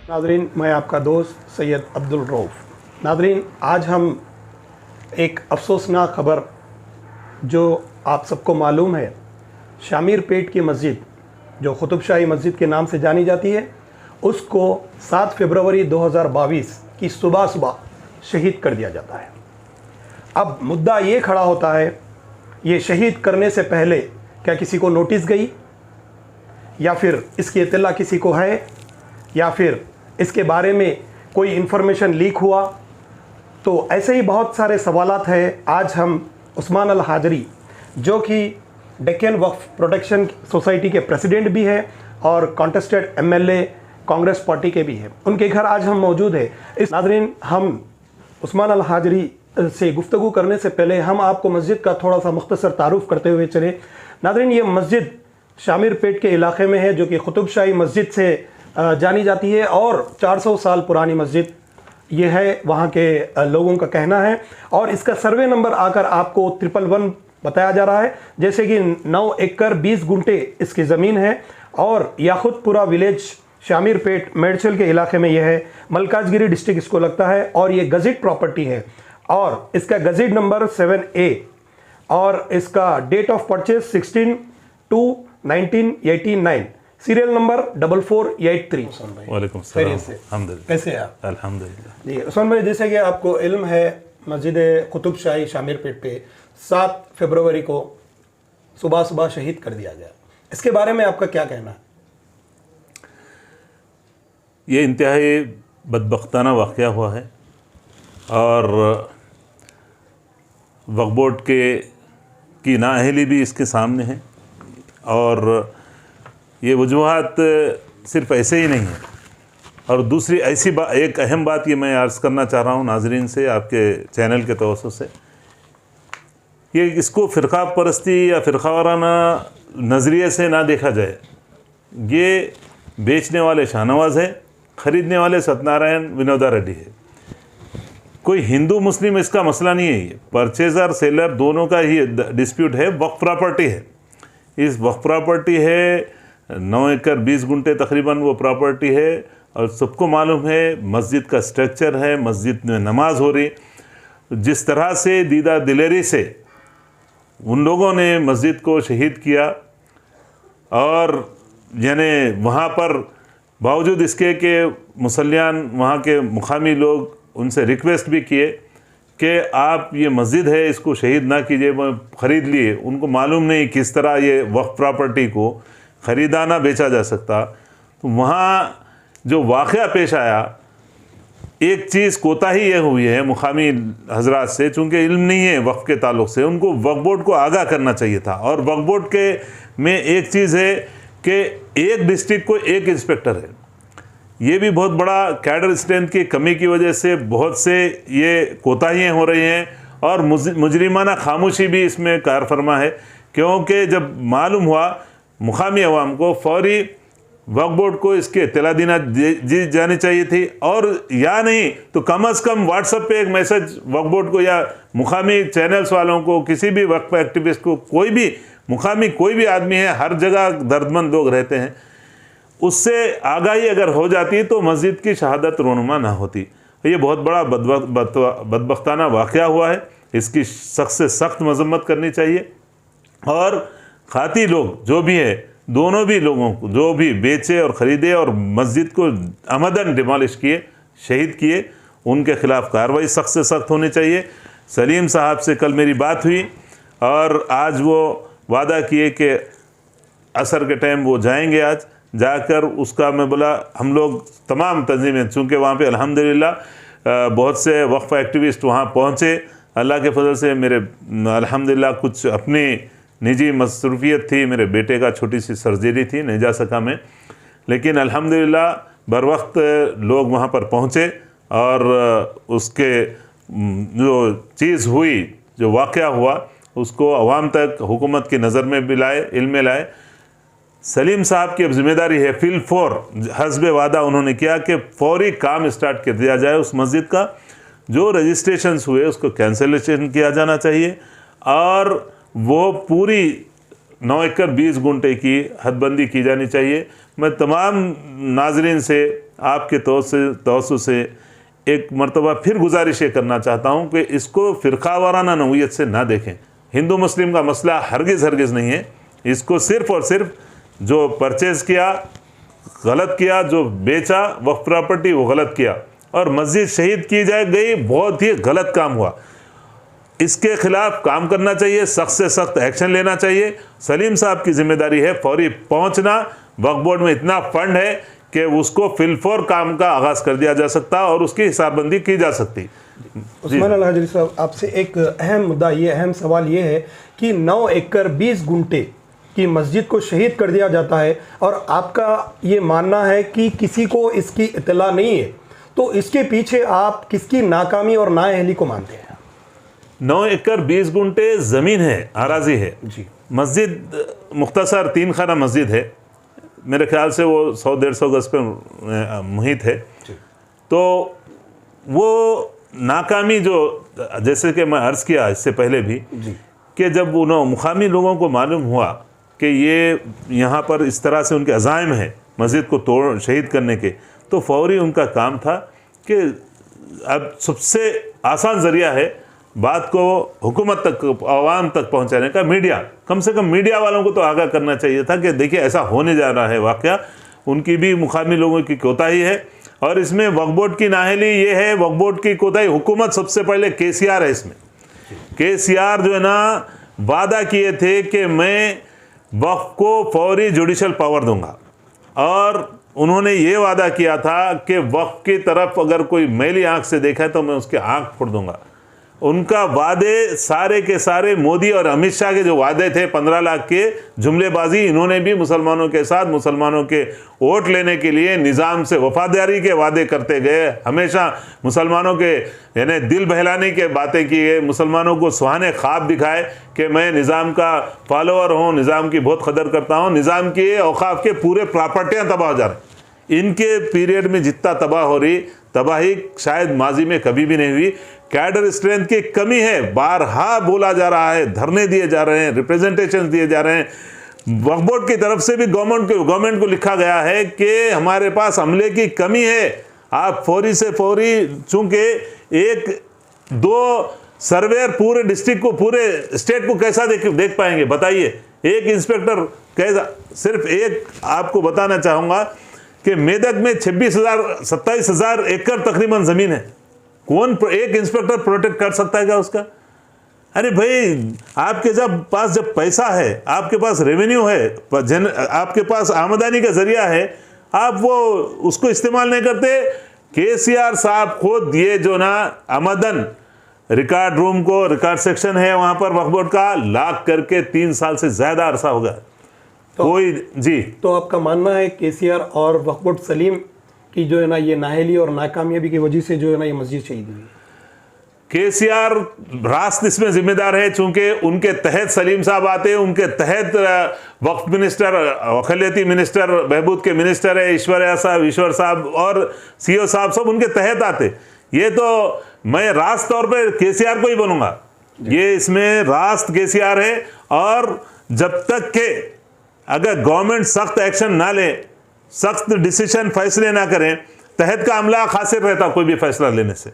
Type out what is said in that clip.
Nadreen, मैं आपका दोस्त सैयद अब्दुल रऊफ़। नादरीन, आज हम एक अफसोसनाक ख़बर जो आप सबको मालूम है, शामीर पेट की मस्जिद जो कुतुब शाही मस्जिद के नाम से जानी जाती है, उसको 7 फरवरी 2022 की सुबह सुबह शहीद कर दिया जाता है। अब मुद्दा ये खड़ा होता है, ये शहीद करने से पहले क्या किसी को नोटिस गई, या फिर इसकी इत्तला किसी को है, या फिर इसके बारे में कोई इन्फॉर्मेशन लीक हुआ? तो ऐसे ही बहुत सारे सवालात हैं। आज हम उस्मान अल हाजरी, जो कि डेक्कन वक्फ प्रोटेक्शन सोसाइटी के प्रेसिडेंट भी हैं और कॉन्टेस्टेड एमएलए कांग्रेस पार्टी के भी हैं, उनके घर आज हम मौजूद हैं। इस नाज़रीन, हम उस्मान अल हाजरी से गुफ्तगू करने से पहले हम आपको मस्जिद का थोड़ा सा मुख्तसर तारुफ करते हुए चले। नाज़रीन, ये मस्जिद शामीर पेट के इलाके में है, जो कि कुतुब शाही मस्जिद से जानी जाती है और 400 साल पुरानी मस्जिद ये है, वहाँ के लोगों का कहना है। और इसका सर्वे नंबर आकर आपको 111 बताया जा रहा है, जैसे कि 9 एकड़ 20 गुंटे इसकी ज़मीन है। और याखुतपुरा विलेज शामीर पेट मेडचल के इलाके में यह है, मलकाजगिरी डिस्ट्रिक्ट इसको लगता है, और ये गज़ेट प्रॉपर्टी है और इसका गज़ेट नंबर 7A और इसका date of purchase 16/2/1989, serial number 4483। वालेकुम सलाम। कैसे हैं आप? अल्हम्दुलिल्लाह जी उस्मान भाई, जैसे कि आपको इल्म है, मस्जिद कुतुब शाही शामीर पेट पे 7 फरवरी को सुबह सुबह शहीद कर दिया गया, इसके बारे में आपका क्या कहना है? ये इंतहाई बदबख्ताना वाक़या हुआ है और वक्फ बोर्ड की नाअहली भी इसके सामने है। और ये वजूहात सिर्फ़ ऐसे ही नहीं है। और दूसरी ऐसी एक अहम बात ये मैं अर्ज़ करना चाह रहा हूँ नाज़रीन से, आपके चैनल के तवज्जुह से, ये इसको फ़िरक़ा परस्ती या फ़िरक़ा वाराना नज़रिए से ना देखा जाए। ये बेचने वाले शाहनवाज़ है, ख़रीदने वाले सत्यनारायण विनोदा रेड्डी है। कोई हिंदू मुस्लिम इसका मसला नहीं है। ये परचेज़र सेलर दोनों का ही डिस्प्यूट है। वक्फ प्रॉपर्टी है, इस वक्फ प्रॉपर्टी है 9 एकड़ 20 गुंटे तकरीबन वो प्रॉपर्टी है। और सबको मालूम है मस्जिद का स्ट्रक्चर है, मस्जिद में नमाज हो रही, जिस तरह से दीदा दिलेरी से उन लोगों ने मस्जिद को शहीद किया। और यानी वहाँ पर बावजूद इसके कि मुसल्लियान वहाँ के मुकामी लोग उनसे रिक्वेस्ट भी किए कि आप ये मस्जिद है इसको शहीद ना कीजिए, वो ख़रीद लिए। उनको मालूम नहीं किस तरह ये वक्फ प्रॉपर्टी को ख़रीदाना बेचा जा सकता। तो वहाँ जो वाक़या पेश आया, एक चीज़ कोताही ये हुई है मुकामी हजरात से, चूँकि इल्म नहीं है वक्फ के ताल्लुक़ से, उनको वक्फ बोर्ड को आगाह करना चाहिए था। और वक्फ बोर्ड के में एक चीज़ है कि एक डिस्ट्रिक्ट को एक इंस्पेक्टर है। ये भी बहुत बड़ा कैडर स्ट्रेंथ की कमी की वजह से बहुत से ये कोताहियाँ हो रही हैं। और मुजरिमाना खामोशी भी इसमें कारफरमा है, क्योंकि जब मालूम हुआ मुकामी अवाम को फौरी वक्फ बोर्ड को इसकी इत्तला देना दी जानी चाहिए थी। और या नहीं तो कम अज़ कम व्हाट्सएप पे एक मैसेज वक्फ बोर्ड को या मुकामी चैनल्स वालों को, किसी भी वक्फ एक्टिविस्ट को, कोई भी मुकामी कोई भी आदमी है, हर जगह दर्दमंद लोग रहते हैं, उससे आगाही अगर हो जाती तो मस्जिद की शहादत रोनुमा ना होती। ये बहुत बड़ा बदबख्ताना वाक़या हुआ है, इसकी सख्त से सख्त मजम्मत करनी चाहिए। और खाती लोग जो भी है, दोनों भी लोगों को जो भी बेचे और ख़रीदे और मस्जिद को अमदन डिमोलिश किए, शहीद किए, उनके ख़िलाफ़ कार्रवाई सख्त से सख्त होनी चाहिए। सलीम साहब से कल मेरी बात हुई और आज वो वादा किए कि असर के टाइम वो जाएंगे। आज जाकर उसका मैं बोला, हम लोग तमाम तंजीमें, चूँकि वहाँ पे अल्हम्दुलिल्लाह बहुत से वक्फ एक्टिविस्ट वहाँ पहुँचे, अल्लाह के फजल से मेरे अल्हम्दुलिल्लाह कुछ अपनी निजी मसरूफियत थी, मेरे बेटे का छोटी सी सर्जरी थी, नहीं जा सका मैं, लेकिन अल्हम्दुलिल्लाह बर वक्त लोग वहाँ पर पहुँचे और उसके जो चीज़ हुई, जो वाक़या हुआ, उसको अवाम तक हुकूमत की नज़र में भी लाए, इल्म में लाए। सलीम साहब की अब जिम्मेदारी है, फिल फौर हस्बे वादा उन्होंने किया कि फौरी काम स्टार्ट कर दिया जाए उस मस्जिद का। जो रजिस्ट्रेशंस हुए उसको कैंसलेशन किया जाना चाहिए और वो पूरी 9 एकड़ 20 गुंठे की हदबंदी की जानी चाहिए। मैं तमाम नाजरीन से आपके तवज्जो से एक मरतबा फिर गुजारिश ये करना चाहता हूँ कि इसको फ़िरका वाराना नौइयत से ना देखें। हिंदू मुस्लिम का मसला हरगिज़ नहीं है। इसको सिर्फ़ और सिर्फ जो परचेज़ किया गलत किया, जो बेचा वक्फ प्रॉपर्टी वो गलत किया, और मस्जिद शहीद की गई, बहुत ही गलत काम हुआ। इसके खिलाफ काम करना चाहिए, सख्त से सख्त एक्शन लेना चाहिए। सलीम साहब की जिम्मेदारी है फौरी पहुंचना। वक्फ बोर्ड में इतना फंड है कि उसको फिलफौर काम का आगाज़ कर दिया जा सकता और उसकी हिसाबबंदी की जा सकती। उस्मान अल हाजरी साहब, आपसे एक अहम सवाल ये है कि 9 एकड़ 20 गुंठे की मस्जिद को शहीद कर दिया जाता है और आपका ये मानना है कि किसी को इसकी इत्तला नहीं है, तो इसके पीछे आप किसकी नाकामी और नाअहली को मानते हैं? 9 एकड़ 20 गुंठे ज़मीन है, आराजी है जी। मस्जिद मुख्तसर 3 खाना मस्जिद है, मेरे ख्याल से वो 100-150 गज पे मुहित है। तो वो नाकामी जो, जैसे कि मैं अर्ज़ किया इससे पहले भी कि जब उन्होंने मुकामी लोगों को मालूम हुआ कि ये यहाँ पर इस तरह से उनके अज़ाइम हैं मस्जिद को शहीद करने के, तो फौरी उनका काम था कि अब सबसे आसान ज़रिया है बात को हुकूमत तक, आवाम तक पहुँचाने का, मीडिया। कम से कम मीडिया वालों को तो आगाह करना चाहिए था कि देखिए ऐसा होने जा रहा है वाक़या। उनकी भी मुकामी लोगों की कोताही है और इसमें वक्फ बोर्ड की नाअहली ये है, वक्फ बोर्ड की कोताही। हुकूमत सबसे पहले KCR है इसमें। KCR जो है ना, वादा किए थे कि मैं वक्फ को फौरी जुडिशल पावर दूंगा, और उन्होंने ये वादा किया था कि वक्फ की तरफ अगर कोई मैली आंख से देखा तो मैं उसकी आंख फोड़ दूंगा। उनका वादे सारे के सारे मोदी और अमित शाह के जो वादे थे 15 लाख के जुमलेबाजी, इन्होंने भी मुसलमानों के साथ, मुसलमानों के वोट लेने के लिए निज़ाम से वफादारी के वादे करते गए। हमेशा मुसलमानों के यानी दिल बहलाने के बातें की गए, मुसलमानों को सुहाने ख्वाब दिखाए कि मैं निज़ाम का फॉलोअर हूँ, निज़ाम की बहुत कदर करता हूँ। निज़ाम की औकाफ के पूरे प्रॉपर्टियाँ तबाह हो जा रही। इनके पीरियड में जितना तबाह हो रही, तबाही शायद माजी में कभी भी नहीं हुई। कैडर स्ट्रेंथ की कमी है, बारहा बोला जा रहा है, धरने दिए जा रहे हैं, रिप्रेजेंटेशन दिए जा रहे हैं। वक्फ बोर्ड की तरफ से भी गवर्नमेंट को लिखा गया है कि हमारे पास अमले की कमी है, आप फौरी से फौरी, चूंकि 1-2 सर्वेयर पूरे डिस्ट्रिक्ट को, पूरे स्टेट को कैसा देख पाएंगे बताइए। एक इंस्पेक्टर कैसा, सिर्फ एक आपको बताना चाहूँगा कि मेदक में 27,000 एकड़ तकरीबन ज़मीन है। कौन एक इंस्पेक्टर प्रोटेक्ट कर सकता है क्या उसका? अरे भाई, आपके जब पैसा है, आपके पास रेवेन्यू है, आपके पास आमदनी का जरिया है, आप वो उसको इस्तेमाल नहीं करते। KCR साहब खुद ये जो ना आमदन रिकॉर्ड रूम को, रिकॉर्ड सेक्शन है वहाँ पर वक्फ बोर्ड का, लाख करके 3 साल से ज़्यादा अरसा हो गया। तो आपका मानना है KCR और वक्फ बोर्ड सलीम की जो है ना ये नाअहली और नाकामयाबी की वजह से जो है ना ये मस्जिद शहीद हुई? KCR रास्त इसमें जिम्मेदार है, चूंकि उनके तहत सलीम साहब आते हैं, उनके तहत वक्फ मिनिस्टर, अखिलती मिनिस्टर, बहबूद के मिनिस्टर है ईश्वर साहब और CO साहब, सब उनके तहत आते। ये तो मैं रास्त तौर पे KCR को ही बनूंगा, ये इसमें रास्त KCR है। और जब तक के अगर गवर्नमेंट सख्त एक्शन ना ले, सख्त डिसीजन फैसले ना करें, तहत का अमला खासिर रहता कोई भी फैसला लेने से।